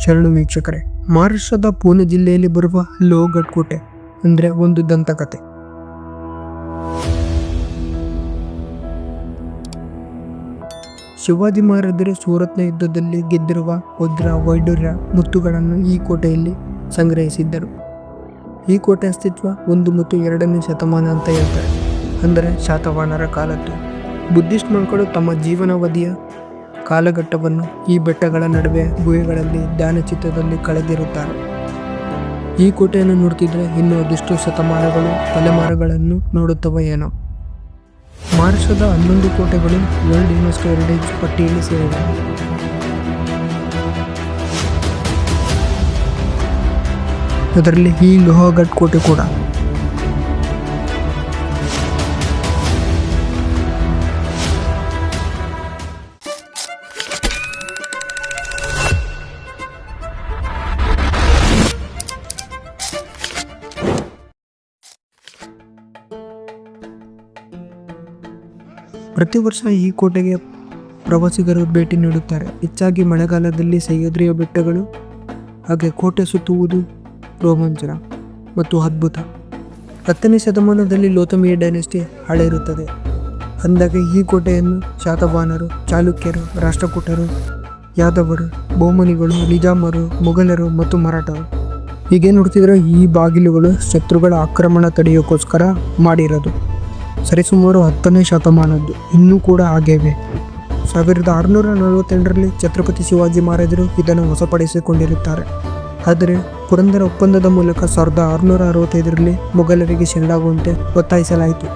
ಶರಣು ವೀಕ್ಷಕರೇ, ಮಹಾರಾಷ್ಟ್ರದ ಪುಣೆ ಜಿಲ್ಲೆಯಲ್ಲಿ ಬರುವ ಲೋಹಗಢ್ ಕೋಟೆ ಅಂದರೆ ಒಂದು ದಂತಕಥೆ. ಶಿವಾಜಿ ಮಹಾರಾಜರು ಸೂರತ್ನ ಯುದ್ಧದಲ್ಲಿ ಗೆದ್ದಿರುವ ವಜ್ರ ವೈಡೂರ್ಯ ಮುತ್ತುಗಳನ್ನು ಈ ಕೋಟೆಯಲ್ಲಿ ಸಂಗ್ರಹಿಸಿದ್ದರು. ಈ ಕೋಟೆ ಅಸ್ತಿತ್ವ 1 ಮತ್ತು 2ನೇ ಶತಮಾನ ಅಂತ ಹೇಳ್ತಾರೆ, ಅಂದರೆ ಶಾತವಾಹನರ ಕಾಲದ್ದು. ಬುದ್ಧಿಸ್ಟ್ ಮಕ್ಕಳು ತಮ್ಮ ಜೀವನಾವಧಿಯ ಕಾಲಘಟ್ಟವನ್ನು ಈ ಬೆಟ್ಟಗಳ ನಡುವೆ ಗುಹೆಗಳಲ್ಲಿ ಧ್ಯಾನ ಚಿತ್ತದಲ್ಲಿ ಕಳೆದಿರುತ್ತಾರೆ. ಈ ಕೋಟೆಯನ್ನು ನೋಡ್ತಿದ್ರೆ ಇನ್ನೂ ಅದೆಷ್ಟೋ ಶತಮಾನಗಳು ತಲೆಮಾರುಗಳನ್ನು ನೋಡುತ್ತವೆ ಏನೋ. ಮಹಾರಾಷ್ಟ್ರದ 11 ಕೋಟೆಗಳು ವರ್ಲ್ಡ್ ಯುನೆಸ್ಕೋ ಹೆರಿಟೇಜ್ ಪಟ್ಟಿಯಲ್ಲಿ ಸೇರಿವೆ. ಅದರಲ್ಲಿ ಈ ಲೋಹಗಢ್ ಕೋಟೆ ಕೂಡ. ಪ್ರತಿ ವರ್ಷ ಈ ಕೋಟೆಗೆ ಪ್ರವಾಸಿಗರು ಭೇಟಿ ನೀಡುತ್ತಾರೆ. ಹೆಚ್ಚಾಗಿ ಮಳೆಗಾಲದಲ್ಲಿ ಸಹ್ಯಾದ್ರಿಯ ಬೆಟ್ಟಗಳು ಹಾಗೆ ಕೋಟೆ ಸುತ್ತುವುದು ರೋಮಾಂಚನ ಮತ್ತು ಅದ್ಭುತ. 10ನೇ ಶತಮಾನದಲ್ಲಿ ಲೋಥಮಿಯ ಡೈನೆಸ್ಟಿ ಆಳಿರುತ್ತದೆ. ಅಂದಾಗ ಈ ಕೋಟೆಯನ್ನು ಶಾತವಾಹನರು, ಚಾಲುಕ್ಯರು, ರಾಷ್ಟ್ರಕೂಟರು, ಯಾದವರು, ಬಹುಮನಿಗಳು, ನಿಜಾಮರು, ಮೊಘಲರು ಮತ್ತು ಮರಾಠರು ಹೀಗೆ ನೋಡ್ತಿದ್ರೆ ಈ ಬಾಗಿಲುಗಳು ಶತ್ರುಗಳ ಆಕ್ರಮಣ ತಡೆಯೋಕ್ಕೋಸ್ಕರ ಮಾಡಿರೋದು. ಸರಿಸುಮಾರು 10ನೇ ಶತಮಾನದ್ದು, ಇನ್ನೂ ಕೂಡ ಹಾಗೇವೆ. 1648ರಲ್ಲಿ ಛತ್ರಪತಿ ಶಿವಾಜಿ ಮಹಾರಾಜರು ಇದನ್ನು ವಶಪಡಿಸಿಕೊಂಡಿರುತ್ತಾರೆ. ಆದರೆ ಪುರಂದರ ಒಪ್ಪಂದದ ಮೂಲಕ 1665ರಲ್ಲಿ ಮೊಘಲರಿಗೆ ಶರಣಾಗುವಂತೆ ಒತ್ತಾಯಿಸಲಾಯಿತು.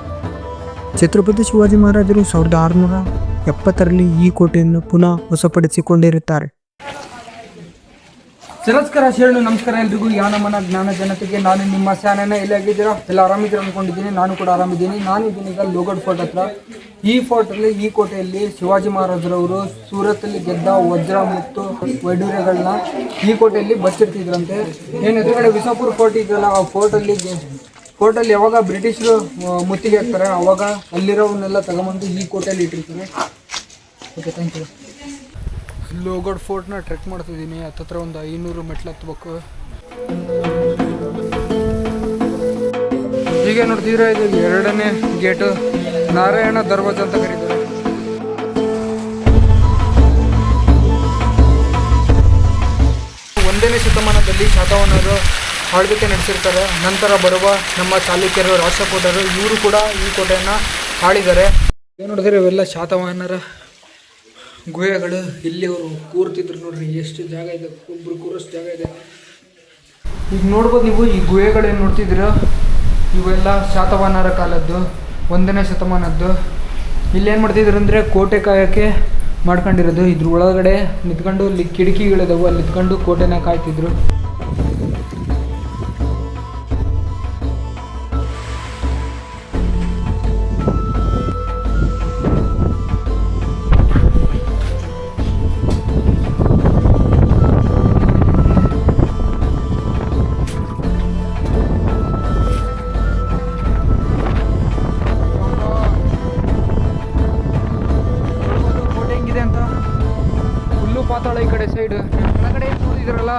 ಛತ್ರಪತಿ ಶಿವಾಜಿ ಮಹಾರಾಜರು 1670ರಲ್ಲಿ ಈ ಕೋಟೆಯನ್ನು ಪುನಃ ವಶಪಡಿಸಿಕೊಂಡಿರುತ್ತಾರೆ. ನಮಸ್ಕಾರ ಶರಣು, ನಮಸ್ಕಾರ ಎಲ್ರಿಗೂ. ಯಾನಮನ ಜ್ಞಾನ ಜನತೆಗೆ ನಾನು ನಿಮ್ಮ ಸ್ಯಾನನ. ಎಲ್ಲಾಗಿದ್ದೀರಾ? ಎಲ್ಲ ಆರಾಮಿದ್ದೀರಾ ಅಂದ್ಕೊಂಡಿದ್ದೀನಿ. ನಾನು ಕೂಡ ಆರಾಮಿದ್ದೀನಿ. ನಾನಿದ್ದೀನಿ ಈಗ ಲೋಹಗಢ್ ಫೋರ್ಟ್ ಹತ್ರ. ಈ ಫೋರ್ಟಲ್ಲಿ, ಈ ಕೋಟೆಯಲ್ಲಿ ಶಿವಾಜಿ ಮಹಾರಾಜರವರು ಸೂರತ್ತಲ್ಲಿ ಗೆದ್ದ ವಜ್ರ ಮತ್ತು ವೈಡೂರ್ಯಗಳನ್ನ ಈ ಕೋಟೆಯಲ್ಲಿ ಬಚ್ಚಿರ್ತಿದ್ರಂತೆ. ಏನು ಎದುರುಗಡೆ ವಿಸಾಪುರ್ ಫೋರ್ಟ್ ಇದೆಯಲ್ಲ, ಆ ಫೋರ್ಟಲ್ಲಿ ಯಾವಾಗ ಬ್ರಿಟಿಷರು ಮುತ್ತಿಗೆ ಹಾಕ್ತಾರೆ ಅವಾಗ ಅಲ್ಲಿರೋವನ್ನೆಲ್ಲ ತಗೊಂಬಂದು ಈ ಕೋಟೆಯಲ್ಲಿ ಇಟ್ಟಿರ್ತಾರೆ. Okay, thank you. ಲೋಹಗಢ್ ಫೋರ್ಟ್ನ ಟ್ರೆಕ್ ಮಾಡ್ತಿದ್ದೀನಿ. ಹತ್ತತ್ರ ಒಂದು 500 ಮೆಟ್ಲು ಹತ್ಬೇಕು. ಹೀಗೆ ನೋಡ್ತಿದ್ರೆ ಇದು 2ನೇ ಗೇಟು, ನಾರಾಯಣ ದರ್ವಾಜ ಅಂತ ಕರೀತಾರೆ. ಒಂದನೇ ಶತಮಾನದಲ್ಲಿ ಶಾತವಾಹನರು ಆಳ್ವಿಕೆ ನಡೆಸಿರ್ತಾರೆ. ನಂತರ ಬರುವ ನಮ್ಮ ಚಾಲುಕ್ಯರು, ರಾಷ್ಟ್ರಕೂಟರು ಇವರು ಕೂಡ ಈ ಕೋಟೆಯನ್ನು ಆಳಿದ್ದಾರೆ. ಏನು ನೋಡಿದ್ರೆ ಇವೆಲ್ಲ ಶಾತವಾಹನರ ಗುಹೆಗಳು. ಇಲ್ಲಿ ಅವರು ಕೂರ್ತಿದ್ರು ನೋಡ್ರಿ, ಎಷ್ಟು ಜಾಗ ಇದೆ, ಒಬ್ರು ಕೂರೋಷ್ಟು ಜಾಗ ಇದೆ. ಈಗ ನೋಡ್ಬೋದು ನೀವು, ಈ ಗುಹೆಗಳೇನು ನೋಡ್ತಿದ್ದೀರ ಇವೆಲ್ಲ ಶಾತವಾಹನರ ಕಾಲದ್ದು, 1ನೇ ಶತಮಾನದ್ದು. ಇಲ್ಲೇನು ಮಾಡ್ತಿದ್ರು ಅಂದರೆ ಕೋಟೆ ಕಾಯೋಕ್ಕೆ ಮಾಡ್ಕೊಂಡಿರೋದು. ಇದ್ರ ಒಳಗಡೆ ನಿಂತ್ಕೊಂಡು, ಇಲ್ಲಿ ಕಿಟಕಿಗಳಿದಾವೆ, ಅಲ್ಲಿ ನಿಂತ್ಕೊಂಡು ಕೋಟೆನ ಕಾಯ್ತಿದ್ರು. ಪಾತಾಳ ಈ ಕಡೆ ಸೈಡ್ ಕೆಳಗಡೆ ನೋಡಿದ್ರಲ್ಲ.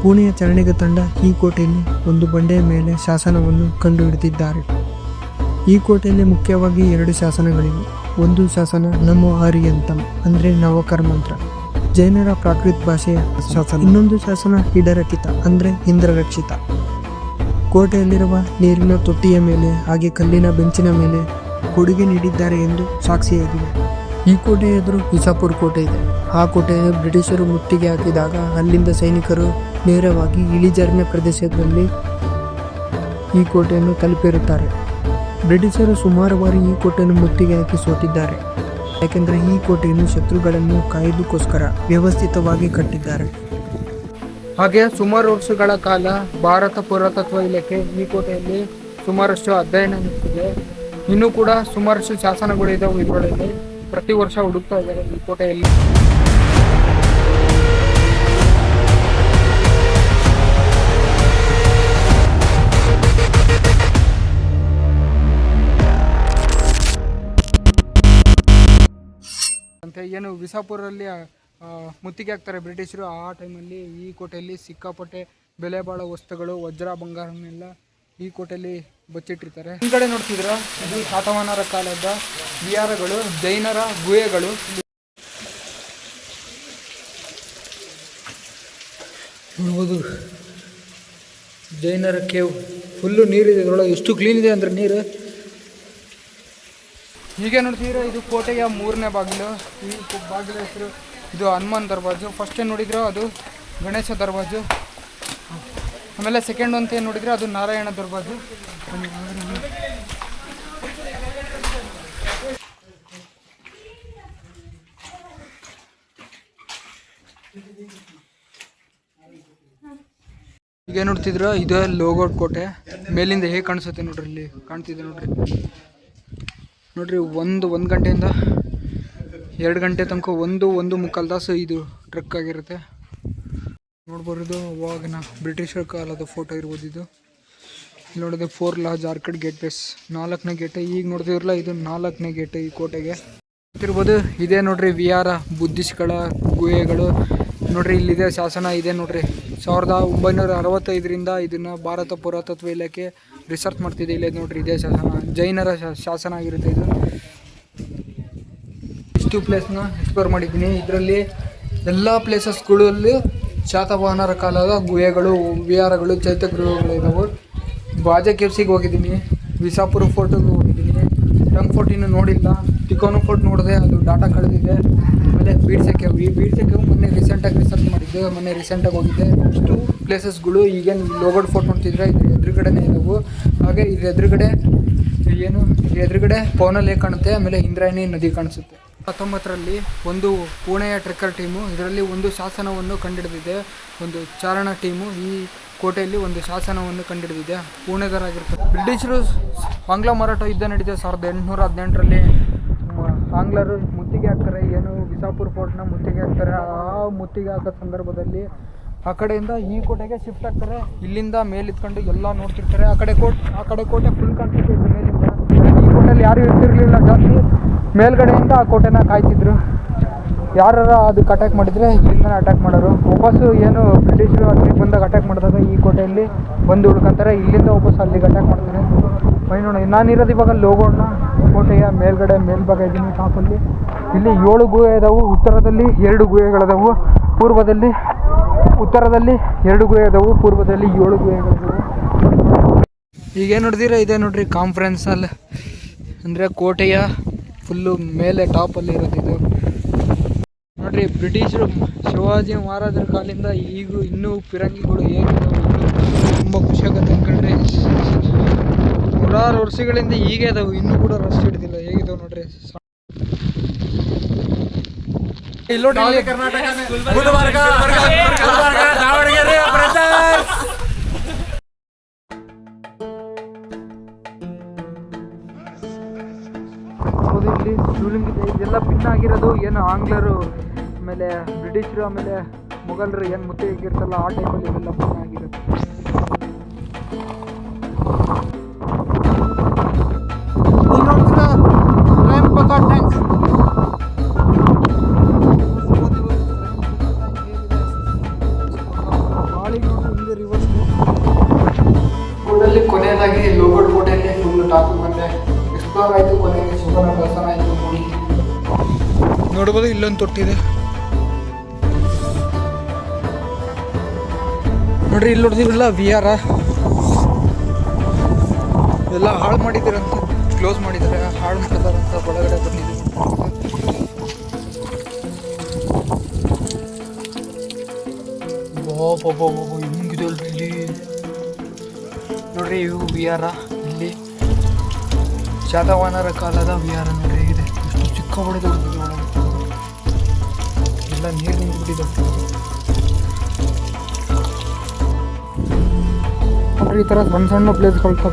ಪುಣೆಯ ಚರಣಿಗ ತಂಡ ಈ ಕೋಟೆಯಲ್ಲಿ ಒಂದು ಬಂಡೆಯ ಮೇಲೆ ಶಾಸನವನ್ನು ಕಂಡುಹಿಡಿದಿದ್ದಾರೆ. ಈ ಕೋಟೆಯಲ್ಲಿ ಮುಖ್ಯವಾಗಿ 2 ಶಾಸನಗಳಿವೆ. ಒಂದು ಶಾಸನ ನಮೋ ಆರ್ಯಂತಂ ಅಂದರೆ ನವಕರ್ಮಂತ್ರ, ಜೈನರ ಪ್ರಾಕೃತ ಭಾಷೆಯ ಶಾಸನ. ಇನ್ನೊಂದು ಶಾಸನ ಹಿಡರಕಿತ ಅಂದರೆ ಇಂದ್ರರಕ್ಷಿತ. ಕೋಟೆಯಲ್ಲಿರುವ ನೀರಿನ ತೊಟ್ಟಿಯ ಮೇಲೆ ಹಾಗೆ ಕಲ್ಲಿನ ಬೆಂಚಿನ ಮೇಲೆ ಕೊಡುಗೆ ನೀಡಿದ್ದಾರೆ ಎಂದು ಸಾಕ್ಷಿಯಾಗಿದೆ. ಈ ಕೋಟೆಯ ಎದುರು ವಿಸಾಪುರ್ ಕೋಟೆ ಇದೆ. ಆ ಕೋಟೆಯನ್ನು ಬ್ರಿಟಿಷರು ಮುತ್ತಿಗೆ ಹಾಕಿದಾಗ ಅಲ್ಲಿಂದ ಸೈನಿಕರು ನೇರವಾಗಿ ಇಳಿಜಾರಿನ ಪ್ರದೇಶದಲ್ಲಿ ಈ ಕೋಟೆಯನ್ನು ತಲುಪಿರುತ್ತಾರೆ. ಬ್ರಿಟಿಷರು ಸುಮಾರು ಬಾರಿ ಈ ಕೋಟೆಯನ್ನು ಮುತ್ತಿಗೆ ಹಾಕಿ ಸೋತಿದ್ದಾರೆ. ಯಾಕೆಂದರೆ ಈ ಕೋಟೆಯನ್ನು ಶತ್ರುಗಳನ್ನು ಕಾಯುವುದಕ್ಕೋಸ್ಕರ ವ್ಯವಸ್ಥಿತವಾಗಿ ಕಟ್ಟಿದ್ದಾರೆ. ಹಾಗೆ ಸುಮಾರು ವರ್ಷಗಳ ಕಾಲ ಭಾರತ ಪುರಾತತ್ವ ಇಲಾಖೆ ಈ ಕೋಟೆಯಲ್ಲಿ ಸುಮಾರಷ್ಟು ಅಧ್ಯಯನ ನಡೆಸಿದೆ. ಇನ್ನೂ ಕೂಡ ಸುಮಾರಷ್ಟು ಶಾಸನಗಳು ಇದಾವೆ. ಇದರೊಳಗೆ ಪ್ರತಿ ವರ್ಷ ಹುಡುಕ್ತಾ ಇದ್ದಾರೆ ಈ ಕೋಟೆಯಲ್ಲಿ. ಅಂತ ಏನು ವಿಸಾಪುರಲ್ಲಿ ಮುತ್ತಿಗೆ ಹಾಕ್ತಾರೆ ಬ್ರಿಟಿಷರು. ಆ ಟೈಮಲ್ಲಿ ಈ ಕೋಟೆಯಲ್ಲಿ ಸಿಕ್ಕಾಪಟ್ಟೆ ಬೆಲೆ ಬಾಳೋ ವಸ್ತುಗಳು, ವಜ್ರ ಬಂಗಾರನೆಲ್ಲ ಈ ಕೋಟೆಯಲ್ಲಿ ಬಚ್ಚಿಟ್ಟಿರ್ತಾರೆ. ಹಿಂದ್ಗಡೆ ನೋಡ್ತಿದ್ರ ಇದು ಶಾತವಾಹನರ ಕಾಲದ ವಿಹಾರಗಳು, ಜೈನರ ಗುಹೆಗಳು. ನೋಡ್ಬೋದು ಜೈನರ ಕೇವ್, ಫುಲ್ಲು ನೀರಿದೆ ಇದರೊಳಗೆ. ಎಷ್ಟು ಕ್ಲೀನ್ ಇದೆ ಅಂದರೆ ನೀರು. ಹೀಗೆ ನೋಡ್ತಿದ್ರೆ ಇದು ಕೋಟೆಯ 3ನೇ ಬಾಗಿಲು. ಈ ಬಾಗಿಲ ಹೆಸರು ಇದು ಹನುಮಾನ್ ದರ್ವಾಜು. ಫಸ್ಟ್ ಏನು ನೋಡಿದ್ರು ಅದು ಗಣೇಶ ದರ್ವಾಜು. ಆಮೇಲೆ ಸೆಕೆಂಡ್ ಅಂತ ಏನು ನೋಡಿದ್ರೆ ಅದು ನಾರಾಯಣ ದರ್ವಾಜು. ಈಗ ನೋಡ್ತಿದ್ರ ಇದು ಲೋಗೋಡ್ ಕೋಟೆ. ಮೇಲಿಂದ ಹೇಗೆ ಕಾಣಿಸುತ್ತೆ ನೋಡ್ರಿ, ಇಲ್ಲಿ ಕಾಣ್ತಿದೆ ನೋಡ್ರಿ. ಒಂದು ಗಂಟೆಯಿಂದ 2 ಗಂಟೆ ತನಕ 1.25 ತಾಸು ಇದು ಟ್ರೆಕ್ ಆಗಿರುತ್ತೆ. ನೋಡ್ಬಾರ್ದು ಅವಾಗಿನ ಬ್ರಿಟಿಷರ ಕಾಲದ ಫೋಟೋ ಇರ್ಬೋದು ಇದು. ಇಲ್ಲಿ ನೋಡಿದ್ರೆ 4 ಲಾರ್ಜ್ ಆರ್ಕಿಡ್ ಗೇಟ್ ವೇಸ್, 4ನೇ ಗೇಟ್. ಈಗ ನೋಡ್ತಿರಲ್ಲ ಇದು 4ನೇ ಗೇಟ್ ಈ ಕೋಟೆಗೆ. ಗೊತ್ತಿರ್ಬೋದು ಇದೇ ನೋಡ್ರಿ ವಿಹಾರ, ಬುದ್ಧಿಸ್ಟ್ಗಳ ಗುಹೆಗಳು. ನೋಡ್ರಿ ಇಲ್ಲಿದೆ ಶಾಸನ ಇದೆ ನೋಡ್ರಿ. 1965ರಿಂದ ಇದನ್ನ ಭಾರತ ಪುರಾತತ್ವ ಇಲಾಖೆ ರಿಸರ್ಚ್ ಮಾಡ್ತಿದೆ. ಇಲ್ಲೇ ನೋಡ್ರಿ ಇದೇ ಶಾಸನ, ಜೈನರ ಶಾಸನ ಆಗಿರುತ್ತೆ ಇದು. ಇಷ್ಟು ಪ್ಲೇಸ್ನ ಎಕ್ಸ್ಪ್ಲೋರ್ ಮಾಡಿದ್ದೀನಿ. ಇದರಲ್ಲಿ ಎಲ್ಲ ಪ್ಲೇಸಸ್ಗಳಲ್ಲಿ ಶಾತವಾಹನರ ಕಾಲದ ಗುಹೆಗಳು, ವಿಹಾರಗಳು, ಚೈತ್ಯಗೃಹಗಳು ಇದಾವೆ. ಬಾಜಾ ಕೇವ್ಸಿಗೆ ಹೋಗಿದ್ದೀನಿ, ವಿಸಾಪುರ ಫೋರ್ಟಿಗೆ ಹೋಗಿದ್ದೀನಿ, ಟಂಗ್ ಫೋರ್ಟ್ ಇನ್ನೂ ನೋಡಿಲ್ಲ, ಟಿಕೋನೋ ಫೋರ್ಟ್ ನೋಡಿದೆ, ಅದು ಡಾಟಾ ಕಳೆದಿದೆ. ಆಮೇಲೆ ಬೀಡ್ಸೆ ಕೇವ್, ಈ ಬೀಡ್ಸೆ ಕೇವ್ ಮೊನ್ನೆ ರೀಸೆಂಟಾಗಿ ರಿಸರ್ಚ್ ಮಾಡಿದ್ದೆ, ಮೊನ್ನೆ ರೀಸೆಂಟಾಗಿ ಹೋಗಿದ್ದೆ. ಇಷ್ಟು ಪ್ಲೇಸಸ್ಗಳು ಈಗೇನು ಲೋಗೋಡ್ ಫೋರ್ಟ್ ನೋಡ್ತಿದ್ರೆ ಇದ್ರ ಎದುರುಗಡೆನೇ ಇದಾವೆ. ಹಾಗೆ ಇದ್ರ ಎದುರುಗಡೆ ಪವನ ಲೇಕ್ ಕಾಣುತ್ತೆ. ಆಮೇಲೆ ಇಂದ್ರಾಯಣಿ ನದಿ ಕಾಣಿಸುತ್ತೆ. 19ರಲ್ಲಿ ಒಂದು ಪುಣೆಯ ಟ್ರೆಕ್ಕರ್ ಟೀಮು ಇದರಲ್ಲಿ ಒಂದು ಶಾಸನವನ್ನು ಕಂಡುಹಿಡಿದಿದೆ. ಒಂದು ಚಾರಣ ಟೀಮು ಈ ಕೋಟೆಯಲ್ಲಿ ಒಂದು ಶಾಸನವನ್ನು ಕಂಡುಹಿಡಿದಿದೆ. ಪುಣೆದರಾಗಿರ್ತದೆ. ಬ್ರಿಟಿಷರು ಆಂಗ್ಲ ಮರಾಠ ಯುದ್ಧ ನಡೆದಿದೆ 1818ರಲ್ಲಿ. ಆಂಗ್ಲರು ಮುತ್ತಿಗೆ ಹಾಕ್ತಾರೆ, ಏನು ವಿಸಾಪುರ ಫೋರ್ಟ್ನ ಮುತ್ತಿಗೆ ಹಾಕ್ತಾರೆ. ಆ ಮುತ್ತಿಗೆ ಹಾಕೋ ಸಂದರ್ಭದಲ್ಲಿ ಆ ಕಡೆಯಿಂದ ಈ ಕೋಟೆಗೆ ಶಿಫ್ಟ್ ಆಗ್ತಾರೆ. ಇಲ್ಲಿಂದ ಮೇಲಿತ್ಕೊಂಡು ಎಲ್ಲ ನೋಡ್ತಿರ್ತಾರೆ. ಆ ಕಡೆ ಕೋಟೆ ಫುಲ್ ಕಾಣಿಸುತ್ತೆ ಮೇಲಿಂದ. ಈ ಕೋಟೆಯಲ್ಲಿ ಯಾರು ಇರ್ತಿರ್ಲಿಲ್ಲ ಜಾಸ್ತಿ, ಮೇಲ್ಗಡೆಯಿಂದ ಆ ಕೋಟೆನ ಕಾಯ್ತಿದ್ರು. ಯಾರು ಅದಕ್ಕೆ ಅಟ್ಯಾಕ್ ಮಾಡಿದರೆ ಇಲ್ಲಿಂದ ಅಟ್ಯಾಕ್ ಮಾಡೋರು. ವಾಪಸ್ಸು ಏನು ಬ್ರಿಟಿಷರು ಅಲ್ಲಿಗೆ ಬಂದಾಗ ಅಟ್ಯಾಕ್ ಮಾಡಿದಾಗ ಈ ಕೋಟೆಯಲ್ಲಿ ಬಂದು ಉಳ್ಕೊಂತಾರೆ. ಇಲ್ಲಿಂದ ವಾಪಸ್ ಅಲ್ಲಿಗೆ ಅಟ್ಯಾಕ್ ಮಾಡ್ತಾರೆ. ನೋಡಿ, ನಾನಿರೋದು ಇವಾಗ ಲೋಗೋಡ್ನ ಕೋಟೆಯ ಮೇಲ್ಭಾಗ ಇದ್ದೀನಿ, ಟಾಪಲ್ಲಿ. ಇಲ್ಲಿ 7 ಗುಹೆ ಇದಾವೆ. ಉತ್ತರದಲ್ಲಿ 2 ಗುಹೆಗಳಿದಾವೆ, ಉತ್ತರದಲ್ಲಿ 2 ಗುಹೆ ಇದಾವೆ, ಪೂರ್ವದಲ್ಲಿ 7 ಗುಹೆಗಳಿದಾವೆ. ಈಗೇನು ನೋಡಿದಿರ ಇದೇ ನೋಡ್ರಿ ಕಾನ್ಫರೆನ್ಸ್ ಹಾಲ್, ಅಂದರೆ ಕೋಟೆಯ ಫುಲ್ಲು ಮೇಲೆ ಟಾಪಲ್ಲಿ ಇರೋದು ಇದು ನೋಡ್ರಿ. ಬ್ರಿಟಿಷರು ಶಿವಾಜಿ ಮಹಾರಾಜರ ಕಾಲಿಂದ ಈಗ ಇನ್ನೂ ಫಿರಂಗಿಗಳು ಹೇಗಿದಾವೆ ತುಂಬ ಖುಷಿಯಾಗುತ್ತೆ ಅನ್ಕೊಂಡ್ರಿ. 100 ವರ್ಷಗಳಿಂದ ಹೀಗೆ ಇದಾವೆ, ಇನ್ನೂ ಕೂಡ ರಸ್ಟ್ ಹಿಡಿದಿಲ್ಲ. ಹೇಗಿದಾವೆ ನೋಡ್ರಿ. ಇಲ್ಲಿ ಶಿವಲಿಂಗ ಇದೆ. ಇದೆಲ್ಲ ಭಿನ್ನ ಆಗಿರೋದು ಏನು ಆಂಗ್ಲರು, ಆಮೇಲೆ ಬ್ರಿಟಿಷರು, ಆಮೇಲೆ ಮೊಘಲರು ಏನು ಮುತ್ತಿಗೆ ಇರ್ತಲ್ಲ ಆ ಟೈಮಲ್ಲಿ ಇದೆಲ್ಲ ಭಿನ್ನ ಆಗಿರೋದು. ಊರಲ್ಲಿ ಕೊನೆಯದಾಗಿ ಲೋಗೋಡ್ ಕೋಟೆಯಲ್ಲಿ ಫುಲ್ ಟಾಪಿಕ್ ಬಂದೆ ಎಕ್ಸ್ಪ್ಲೋರ್ ಆಯಿತು. ಕೊನೆಗೆ ಸುವರ್ಣ ದರ್ಶನ ಆಯಿತು. ನೋಡ್ಬೋದು ಇಲ್ಲೊಂದು ತೊಟ್ಟಿದೆ ನೋಡ್ರಿ. ಇಲ್ಲಿ ನೋಡ್ತೀವಿಲ್ಲ ವಿಹಾರ ಎಲ್ಲ ಹಾಳು ಮಾಡಿದಾರಂತ, ಕ್ಲೋಸ್ ಮಾಡಿದ್ದಾರೆ, ಹಾಳು ಮಾಡಿದಾರಂತ ಒಳಗಡೆ ಬಂದಿದ್ದೀವಿ. ಹಿಂಗಿದೆ ಅಲ್ರಿ ಇಲ್ಲಿ ನೋಡ್ರಿ. ಇವು ವಿಹಾರ, ಇಲ್ಲಿ ಶಾತವಾಹನರ ಕಾಲದ ವಿಹಾರ ನೋಡ್ರಿ ಹೇಗಿದೆ. ಎಷ್ಟು ಚಿಕ್ಕ ಹೊಡೆದು ಒಳಗೆ ಎಲ್ಲ ನೀರು ನಿಂತುಬಿಟ್ಟಿದೆ ನೋಡ್ರಿ. ಈ ಥರ ಸಣ್ಣ ಸಣ್ಣ ಪ್ಲೇಸ್ಗಳು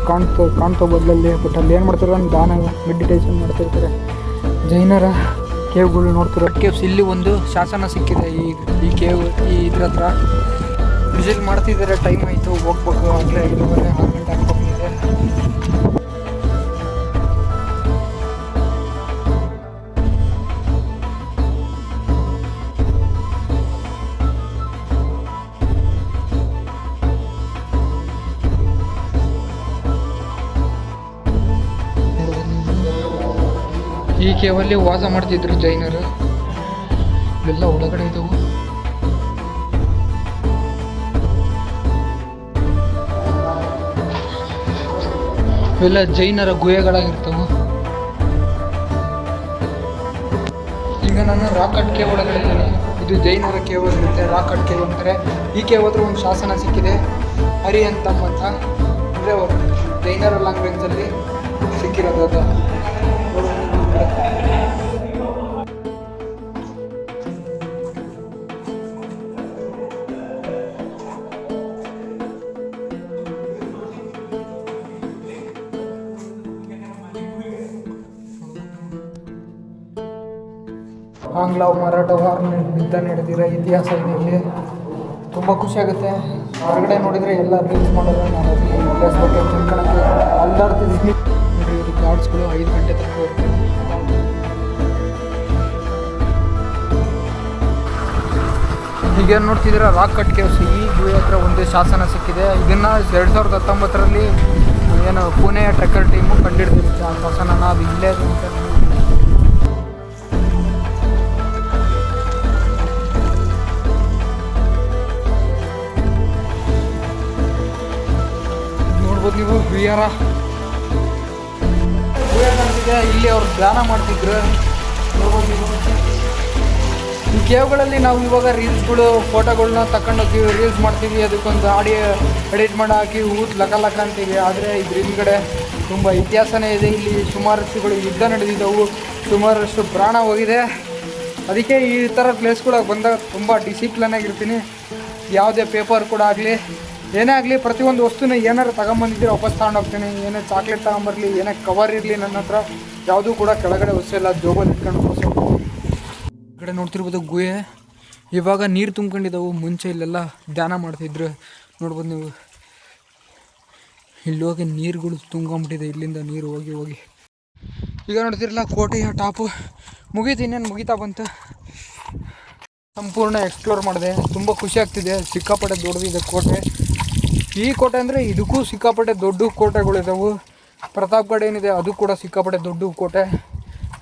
ಕಾಣ್ತೋ ಬದಲಲ್ಲಿ. ಬಟ್ ಅಲ್ಲಿ ಏನು ಮಾಡ್ತಾರೆ ಅಂದ್ರೆ ಧ್ಯಾನ ಮೆಡಿಟೇಷನ್ ಮಾಡ್ತಿರ್ತಾರೆ. ಜೈನರ ಕೇವ್ಗಳು ನೋಡ್ತಾರೆ. ಕೇವ್ಸ್ ಇಲ್ಲಿ ಒಂದು ಶಾಸನ ಸಿಕ್ಕಿದೆ ಈ ಕೇವ್ ಇದ್ರ ಹತ್ರ. ವಿಸಿಟ್ ಮಾಡ್ತಿದ್ದಾರೆ. ಟೈಮ್ ಆಯಿತು, ಹೋಗ್ಬೇಕು. ಆಗಲೇ 5:30 6 ಗಂಟೆ ಆಗ್ಬೋಗಿದೆ. ಕೇವಲ್ಲಿ ವಾಸ ಮಾಡ್ತಿದ್ರು ಜೈನರು. ಇವೆಲ್ಲ ಒಳಗಡೆ ಇದ್ದವು. ಇವೆಲ್ಲ ಜೈನರ ಗುಹೆಗಳಾಗಿರ್ತವು. ಈಗ ನಾನು ರಾಕಟ್ ಕೇವ್ ಒಳಗಡೆ ಇದ್ದೀನಿ. ಇದು ಜೈನರ ಕೇವ್ ಇರುತ್ತೆ, ರಾಕಟ್ ಕೇವ್ ಅಂತಾರೆ. ಈ ಕೇವ್ ಹತ್ರ ಒಂದು ಶಾಸನ ಸಿಕ್ಕಿದೆ, ಅರಿಹಂತಮ್ ಅಂತ. ಅಂದರೆ ಜೈನರ ಲ್ಯಾಂಗ್ವೇಜಲ್ಲಿ ಸಿಕ್ಕಿರೋದು ಅದು. ಆಂಗ್ಲ ಮರಾಠ ವಾರ್ ಯುದ್ಧ ನಡೆದಿರೋ ಇತಿಹಾಸ ಇದೆ ಇಲ್ಲಿ. ತುಂಬ ಖುಷಿಯಾಗುತ್ತೆ. ಹೊರಗಡೆ ನೋಡಿದರೆ ಎಲ್ಲ ರೀಲ್ಸ್ ಮಾಡೋದು. ನಾನು ಪ್ಲೇಸ್ ಬಗ್ಗೆ ತಿಳ್ಕೊಳಕ್ಕೆ ಅಲ್ಲಾಡ್ತಿದ್ದೀನಿ. ನೋಡಿರಿ, ಇದು ಗಾರ್ಡ್ಸ್ಗಳು 5 ಗಂಟೆ ತನಕ ಹೋಗ್ತಾರೆ. ಈಗ ನೋಡ್ತಿದ್ದೀರ ರಾಕಟ್ ಕೇವ್ಸ್. ಈ ಗುಹೆ ಹತ್ರ ಒಂದೇ ಶಾಸನ ಸಿಕ್ಕಿದೆ. ಇದನ್ನು 2019ರಲ್ಲಿ ಏನು ಪುಣೆಯ ಟ್ರೆಕ್ಕರ್ ಟೀಮು ಕಂಡಿಡ್ದಿರುತ್ತೆ ಆ ಶಾಸನನ. ಅದು ಇಲ್ಲೇ ಅಂತ ನೋಡ್ಬೋದು ನೀವು. ವಿಹಾರ ಕಾಣ್ತಿದೆ. ಇಲ್ಲಿ ಅವ್ರು ಧ್ಯಾನ ಮಾಡ್ತಿದ್ರು. ನೋಡ್ಬೋದು ನೀವು. ಈ ಕೇವ್ಗಳಲ್ಲಿ ನಾವು ಇವಾಗ ರೀಲ್ಸ್ಗಳು ಫೋಟೋಗಳನ್ನ ತಗೊಂಡೋಗ್ತೀವಿ, ರೀಲ್ಸ್ ಮಾಡ್ತೀವಿ. ಅದಕ್ಕೊಂದು ಆಡಿಯೋ ಎಡಿಟ್ ಮಾಡಿ ಹಾಕಿ ಲಕ ಅಂತೀವಿ. ಆದರೆ ಇದ್ರ ಹಿಂದ್ಗಡೆ ತುಂಬ ಇತಿಹಾಸನೇ ಇದೆ. ಇಲ್ಲಿ ಸುಮಾರಷ್ಟುಗಳು ಯುದ್ಧ ನಡೆದಿದ್ದವು, ಸುಮಾರಷ್ಟು ಪ್ರಾಣ ಹೋಗಿದೆ. ಅದಕ್ಕೆ ಈ ಥರ ಪ್ಲೇಸ್ಗಳಿಗೆ ಬಂದಾಗ ತುಂಬ ಡಿಸಿಪ್ಲಿನ್ ಆಗಿರ್ತೀನಿ. ಯಾವುದೇ ಪೇಪರ್ ಕೂಡ ಆಗಲಿ, ಏನೇ ಆಗಲಿ, ಪ್ರತಿಯೊಂದು ವಸ್ತುನ ಏನಾರು ತಗೊಂಬಂದಿದ್ರೆ ವಾಪಸ್ ತಗೊಂಡೋಗ್ತೀನಿ. ಏನೇ ಚಾಕ್ಲೇಟ್ ತಗೊಂಬರಲಿ, ಏನೇ ಕವರ್ ಇರಲಿ, ನನ್ನ ಹತ್ರ ಯಾವುದೂ ಕೂಡ ಕೆಳಗಡೆ ವಸ್ತು ಎಲ್ಲ ಜೋಬಲ್ಲಿ ಇಟ್ಕೊಂಡು ಕಡೆ ನೋಡ್ತಿರ್ಬೋದು ಗುಹೆ. ಇವಾಗ ನೀರು ತುಂಬ್ಕೊಂಡಿದ್ದವು. ಮುಂಚೆ ಇಲ್ಲೆಲ್ಲ ಧ್ಯಾನ ಮಾಡ್ತಿದ್ರು. ನೋಡ್ಬೋದು ನೀವು. ಇಲ್ಲಿ ಹೋಗಿ ನೀರುಗಳು ತುಂಬ್ಕೊಂಬಿಟ್ಟಿದೆ. ಇಲ್ಲಿಂದ ನೀರು ಹೋಗಿ ಹೋಗಿ ಈಗ ನೋಡ್ತಿರಲ್ಲ ಕೋಟೆಯ ಟಾಪು ಮುಗೀತು. ಇನ್ನೇನು ಮುಗಿತಾ ಬಂತು. ಸಂಪೂರ್ಣ ಎಕ್ಸ್ಪ್ಲೋರ್ ಮಾಡಿದೆ. ತುಂಬ ಖುಷಿ ಆಗ್ತಿದೆ. ಸಿಕ್ಕಾಪಟ್ಟೆ ದೊಡ್ಡದಿದೆ ಕೋಟೆ. ಈ ಕೋಟೆ ಅಂದರೆ ಇದಕ್ಕೂ ಸಿಕ್ಕಾಪಟ್ಟೆ ದೊಡ್ಡ ಕೋಟೆಗಳಿದ್ದಾವೆ. ಪ್ರತಾಪ್ಗಢ ಏನಿದೆ ಅದು ಕೂಡ ಸಿಕ್ಕಾಪಟ್ಟೆ ದೊಡ್ಡ ಕೋಟೆ.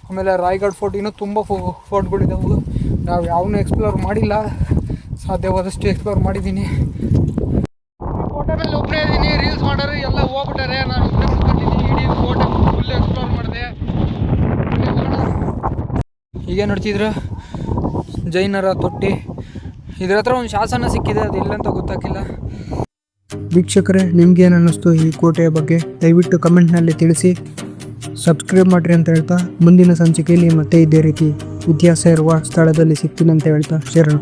ಆಮೇಲೆ ರಾಯ್ಗಢ್ ಫೋರ್ಟ್, ಇನ್ನೂ ತುಂಬ ಫೋರ್ಟ್ಗಳಿದ್ದಾವೆ. ನಾವು ಯಾವನ್ನೂ ಎಕ್ಸ್ಪ್ಲೋರ್ ಮಾಡಿಲ್ಲ. ಸಾಧ್ಯವಾದಷ್ಟು ಎಕ್ಸ್ಪ್ಲೋರ್ ಮಾಡಿದ್ದೀನಿ. ಕೋಟೆ ಮೇಲೆ ಒಬ್ಬರೇ ಇದ್ದೀನಿ. ರೀಲ್ಸ್ ಮಾಡೋರು ಎಲ್ಲ ಹೋಗ್ಬಿಟ್ಟಾರೆ. ನಾನು ಒಬ್ಬರೇ ಕುತ್ಕೊಂಡಿದ್ದೀನಿ. ಇಡೀ ಕೋಟೆ ಫುಲ್ ಎಕ್ಸ್ಪ್ಲೋರ್ ಮಾಡಿದೆ. ಹೀಗೆ ನೋಡ್ತಿದ್ರು ಜೈನರ ತೊಟ್ಟಿ. ಇದ್ರ ಹತ್ರ ಒಂದು ಶಾಸನ ಸಿಕ್ಕಿದೆ. ಅದು ಎಲ್ಲಂತ ಗೊತ್ತಾಗಿಲ್ಲ. ವೀಕ್ಷಕರೇ, ನಿಮ್ಗೇನು ಅನ್ನಿಸ್ತು ಈ ಕೋಟೆಯ ಬಗ್ಗೆ ದಯವಿಟ್ಟು ಕಮೆಂಟ್ನಲ್ಲಿ ತಿಳಿಸಿ. ಸಬ್ಸ್ಕ್ರೈಬ್ ಮಾಡಿರಿ ಅಂತ ಹೇಳ್ತಾ, ಮುಂದಿನ ಸಂಚಿಕೆಯಲ್ಲಿ ಮತ್ತೆ ಇದೇ ರೀತಿ ಇತಿಹಾಸ ಇರುವ ಸ್ಥಳದಲ್ಲಿ ಸಿಗ್ತೀನಿ ಅಂತ ಹೇಳ್ತಾ ಶರಣು.